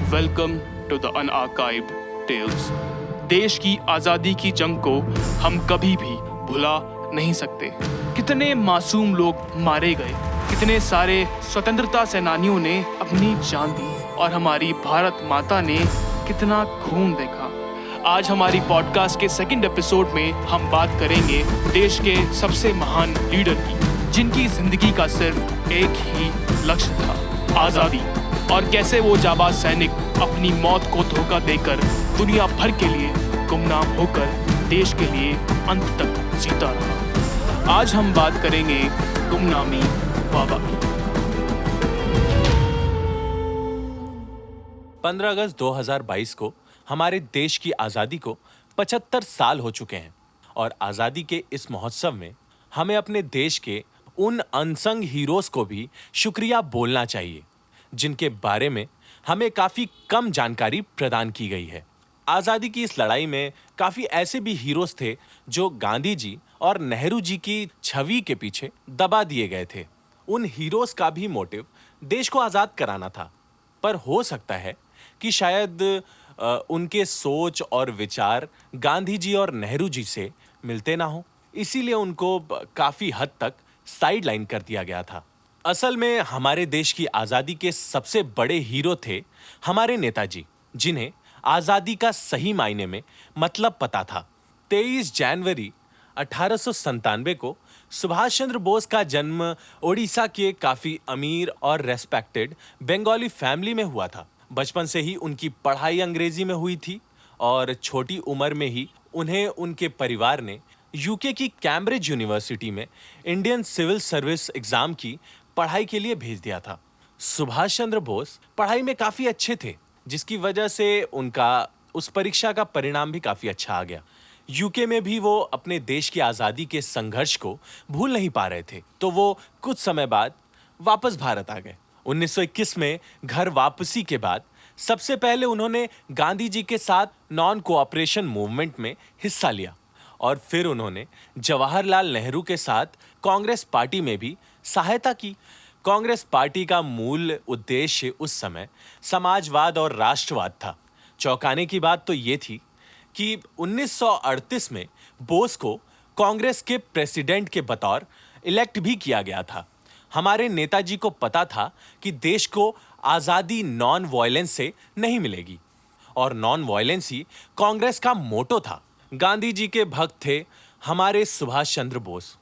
Welcome to the unarchived tales. देश की आज़ादी की जंग को हम कभी भी भुला नहीं सकते। कितने मासूम लोग मारे गए, कितने सारे स्वतंत्रता सेनानियों ने अपनी जान दी और हमारी भारत माता ने कितना खून देखा। आज हमारी पॉडकास्ट के सेकंड एपिसोड में हम बात करेंगे देश के सबसे महान लीडर की, जिनकी जिंदगी का सिर्फ एक ही लक्ष्य था, आज़ादी। और कैसे वो जाबाज सैनिक अपनी मौत को धोखा देकर दुनिया भर के लिए गुमनाम होकर देश के लिए अंत तक जीता रहा। आज हम बात करेंगे गुमनामी बाबा की। 15 अगस्त 2022 को हमारे देश की आज़ादी को 75 साल हो चुके हैं और आज़ादी के इस महोत्सव में हमें अपने देश के उन अनसंग हीरोज को भी शुक्रिया बोलना चाहिए, जिनके बारे में हमें काफ़ी कम जानकारी प्रदान की गई है। आज़ादी की इस लड़ाई में काफ़ी ऐसे भी हीरोज थे जो गांधी जी और नेहरू जी की छवि के पीछे दबा दिए गए थे। उन हीरोज का भी मोटिव देश को आज़ाद कराना था, पर हो सकता है कि शायद उनके सोच और विचार गांधी जी और नेहरू जी से मिलते ना हो, इसीलिए उनको काफ़ी हद तक साइडलाइन कर दिया गया था। असल में हमारे देश की आज़ादी के सबसे बड़े हीरो थे हमारे नेताजी, जिन्हें आज़ादी का सही मायने में मतलब पता था। 23 जनवरी 1897 को सुभाष चंद्र बोस का जन्म ओडिशा के काफ़ी अमीर और रेस्पेक्टेड बंगाली फैमिली में हुआ था। बचपन से ही उनकी पढ़ाई अंग्रेजी में हुई थी और छोटी उम्र में ही उन्हें उनके परिवार ने यूके की कैम्ब्रिज यूनिवर्सिटी में इंडियन सिविल सर्विस एग्जाम की पढ़ाई के लिए भेज दिया था। सुभाष चंद्र बोस पढ़ाई में काफ़ी अच्छे थे, जिसकी वजह से उनका उस परीक्षा का परिणाम भी काफ़ी अच्छा आ गया। यूके में भी वो अपने देश की आज़ादी के संघर्ष को भूल नहीं पा रहे थे, तो वो कुछ समय बाद वापस भारत आ गए। 1921 में घर वापसी के बाद सबसे पहले उन्होंने गांधी जी के साथ नॉन कोऑपरेशन मूवमेंट में हिस्सा लिया और फिर उन्होंने जवाहरलाल नेहरू के साथ कांग्रेस पार्टी में भी सहायता की। कांग्रेस पार्टी का मूल उद्देश्य उस समय समाजवाद और राष्ट्रवाद था। चौंकाने की बात तो ये थी कि 1938 में बोस को कांग्रेस के प्रेसिडेंट के बतौर इलेक्ट भी किया गया था। हमारे नेताजी को पता था कि देश को आज़ादी नॉन वायलेंस से नहीं मिलेगी और नॉन वायलेंस ही कांग्रेस का मोटो था। गांधी जी के भक्त थे हमारे सुभाष चंद्र बोस,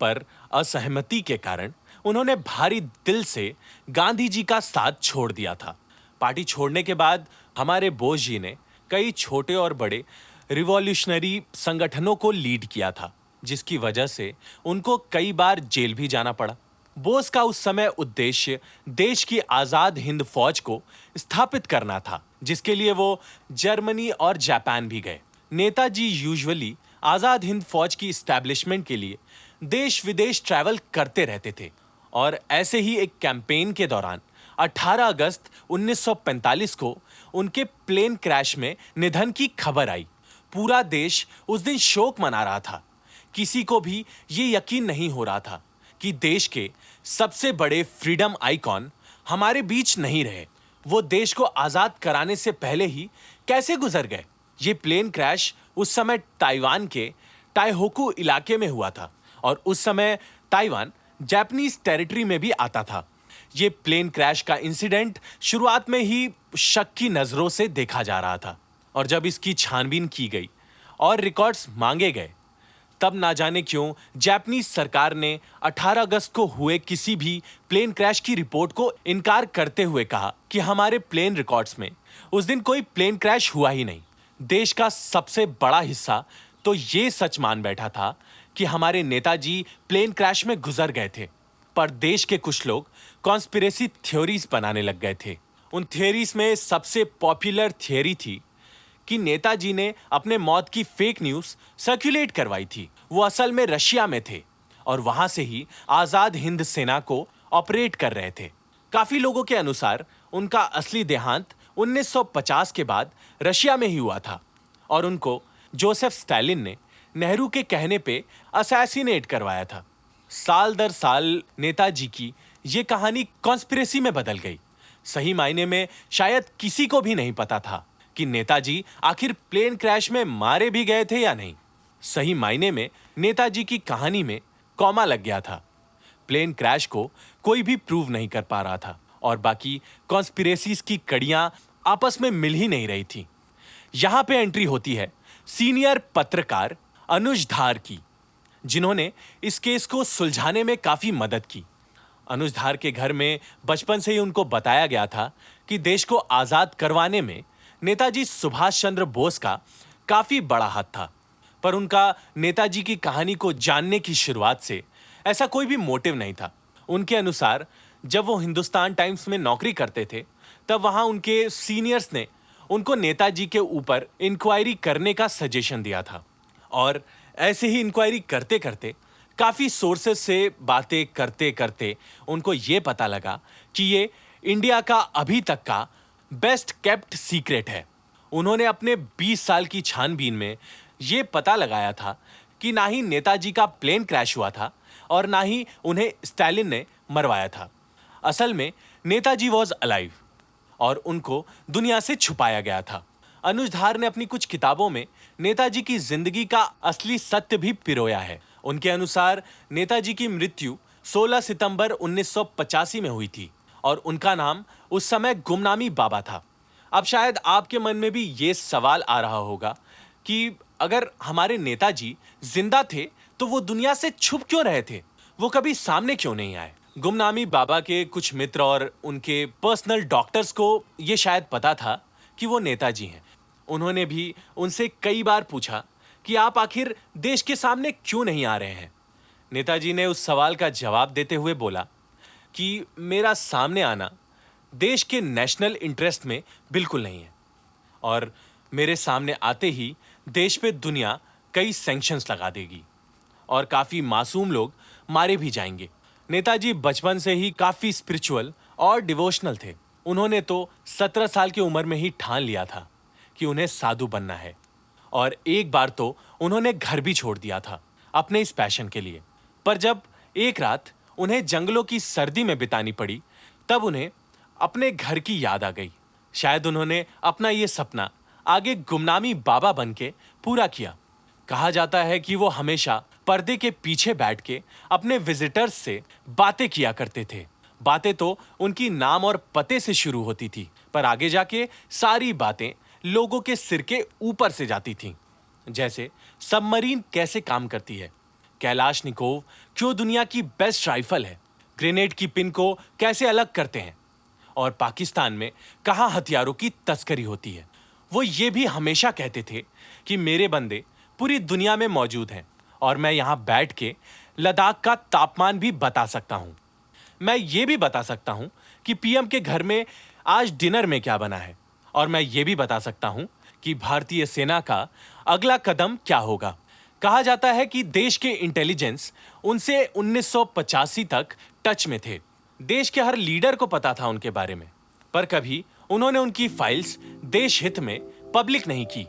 पर असहमति के कारण उन्होंने भारी दिल से गांधी जी का साथ छोड़ दिया था। पार्टी छोड़ने के बाद हमारे बोस जी ने कई छोटे और बड़े रिवॉल्यूशनरी संगठनों को लीड किया था, जिसकी वजह से उनको कई बार जेल भी जाना पड़ा। बोस का उस समय उद्देश्य देश की आज़ाद हिंद फौज को स्थापित करना था, जिसके लिए वो जर्मनी और जापान भी गए। नेताजी यूजुअली आज़ाद हिंद फौज की इस्टेब्लिशमेंट के लिए देश विदेश ट्रैवल करते रहते थे और ऐसे ही एक कैंपेन के दौरान 18 अगस्त 1945 को उनके प्लेन क्रैश में निधन की खबर आई। पूरा देश उस दिन शोक मना रहा था। किसी को भी ये यकीन नहीं हो रहा था कि देश के सबसे बड़े फ्रीडम आइकॉन हमारे बीच नहीं रहे। वो देश को आज़ाद कराने से पहले ही कैसे गुजर गए। ये प्लेन क्रैश उस समय ताइवान के टाइहोकू इलाके में हुआ था और उस समय ताइवान जापानीज टेरिटरी में भी आता था। ये प्लेन क्रैश का इंसिडेंट शुरुआत में ही शक की नज़रों से देखा जा रहा था और जब इसकी छानबीन की गई और रिकॉर्ड्स मांगे गए, तब ना जाने क्यों जापानीज सरकार ने 18 अगस्त को हुए किसी भी प्लेन क्रैश की रिपोर्ट को इनकार करते हुए कहा कि हमारे प्लेन रिकॉर्ड्स में उस दिन कोई प्लेन क्रैश हुआ ही नहीं। देश का सबसे बड़ा हिस्सा तो ये सच मान बैठा था कि हमारे नेताजी प्लेन क्रैश में गुजर गए थे, पर देश के कुछ लोग कॉन्स्पिरेसी थ्योरीज बनाने लग गए थे। उन थ्योरीज में सबसे पॉपुलर थ्योरी थी कि नेताजी ने अपने मौत की फेक न्यूज़ सर्कुलेट करवाई थी। वो असल में रशिया में थे और वहां से ही आज़ाद हिंद सेना को ऑपरेट कर रहे थे। काफ़ी लोगों के अनुसार उनका असली देहांत 1950 के बाद रशिया में ही हुआ था और उनको जोसेफ स्टालिन ने नेहरू के कहने पे असैसिनेट करवाया था। साल दर साल नेताजी की ये कहानी कॉन्स्पिरेसी में बदल गई। सही मायने में शायद किसी को भी नहीं पता था कि नेताजी आखिर प्लेन क्रैश में मारे भी गए थे या नहीं। सही मायने में नेताजी की कहानी में कॉमा लग गया था। प्लेन क्रैश को कोई भी प्रूव नहीं कर पा रहा था और बाकी कॉन्स्पिरेसीज की कड़ियां आपस में मिल ही नहीं रही थी। यहां पे एंट्री होती है सीनियर पत्रकार अनुज धार की, जिन्होंने इस केस को सुलझाने में काफी मदद की। अनुज धार के घर में बचपन से ही उनको बताया गया था कि देश को आजाद करवाने में नेताजी सुभाष चंद्र बोस का काफी बड़ा हाथ था, पर उनका नेताजी की कहानी को जानने की शुरुआत से ऐसा कोई भी मोटिव नहीं था। उनके अनुसार जब वो हिंदुस्तान टाइम्स में नौकरी करते थे तब वहां उनके सीनियर्स ने उनको नेताजी के ऊपर इंक्वायरी करने का सजेशन दिया था और ऐसे ही इंक्वायरी करते करते काफी सोर्सेस से बातें करते करते उनको ये पता लगा कि ये इंडिया का अभी तक का बेस्ट केप्ट सीक्रेट है। उन्होंने अपने 20 साल की छानबीन में ये पता लगाया था कि ना ही नेताजी का प्लेन क्रैश हुआ था और ना ही उन्हें स्टालिन ने मरवाया था। असल में नेताजी वॉज अलाइव और उनको दुनिया से छुपाया गया था। अनुज धार ने अपनी कुछ किताबों में नेताजी की जिंदगी का असली सत्य भी पिरोया है। उनके अनुसार नेताजी की मृत्यु 16 सितंबर 1985 में हुई थी और उनका नाम उस समय गुमनामी बाबा था। अब शायद आपके मन में भी ये सवाल आ रहा होगा कि अगर हमारे नेताजी जिंदा थे तो वो दुनिया से छुप क्यों रहे थे, वो कभी सामने क्यों नहीं आए। गुमनामी बाबा के कुछ मित्र और उनके पर्सनल डॉक्टर्स को ये शायद पता था कि वो नेताजी हैं। उन्होंने भी उनसे कई बार पूछा कि आप आखिर देश के सामने क्यों नहीं आ रहे हैं। नेताजी ने उस सवाल का जवाब देते हुए बोला कि मेरा सामने आना देश के नेशनल इंटरेस्ट में बिल्कुल नहीं है और मेरे सामने आते ही देश पे दुनिया कई सैंक्शंस लगा देगी और काफ़ी मासूम लोग मारे भी जाएंगे। नेताजी बचपन से ही काफ़ी स्पिरिचुअल और डिवोशनल थे। उन्होंने तो 17 साल की उम्र में ही ठान लिया था कि उन्हें साधु बनना है और एक बार तो उन्होंने घर भी छोड़ दिया था अपने इस पैशन के लिए। पर जब एक रात उन्हें जंगलों की सर्दी में बितानी पड़ी तब उन्हें अपने घर की याद आ गई। शायद उन्होंने अपना ये सपना आगे गुमनामी बाबा बन के पूरा किया। कहा जाता है कि वो हमेशा पर्दे के पीछे बैठ के अपने विजिटर्स से बातें किया करते थे। बातें तो उनकी नाम और पते से शुरू होती थी, पर आगे जाके सारी बातें लोगों के सिर के ऊपर से जाती थीं। जैसे सबमरीन कैसे काम करती है, कैलाशनिकोव क्यों दुनिया की बेस्ट राइफल है, ग्रेनेड की पिन को कैसे अलग करते हैं और पाकिस्तान में कहाँ हथियारों की तस्करी होती है। वो ये भी हमेशा कहते थे कि मेरे बंदे पूरी दुनिया में मौजूद हैं और मैं यहाँ बैठ के लद्दाख का तापमान भी बता सकता हूँ। मैं ये भी बता सकता हूँ कि पीएम के घर में आज डिनर में क्या बना है और मैं ये भी बता सकता हूँ कि भारतीय सेना का अगला कदम क्या होगा। कहा जाता है कि देश के इंटेलिजेंस उनसे 1985 तक टच में थे। देश के हर लीडर को पता था उनके बारे में, पर कभी उन्होंने उनकी फाइल्स देश हित में पब्लिक नहीं की।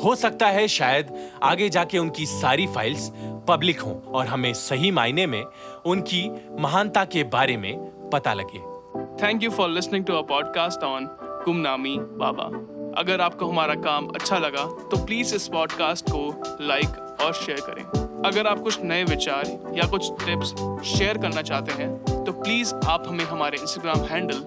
हो सकता है शायद आगे जाके उनकी सारी फाइल्स पब्लिक हों और हमें सही मायने में उनकी महानता के बारे में पता लगे। Thank you for listening to our podcast on Gumnami Baba. अगर आपको हमारा काम अच्छा लगा तो प्लीज इस पॉडकास्ट को लाइक और शेयर करें। अगर आप कुछ नए विचार या कुछ टिप्स शेयर करना चाहते हैं तो प्लीज आप हमें हमारे इंस्टाग्राम हैंडल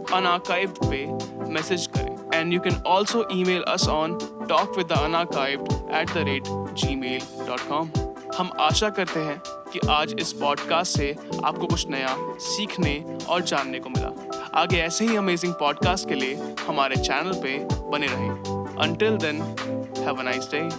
_unarchived पे मैसेज करें। And you can also email us on talkwiththeunarchived@gmail.com। हम आशा करते हैं कि आज इस पॉडकास्ट से आपको कुछ नया सीखने और जानने को मिला। आगे ऐसे ही अमेजिंग पॉडकास्ट के लिए हमारे चैनल पे बने रहें। Until then, have a nice day.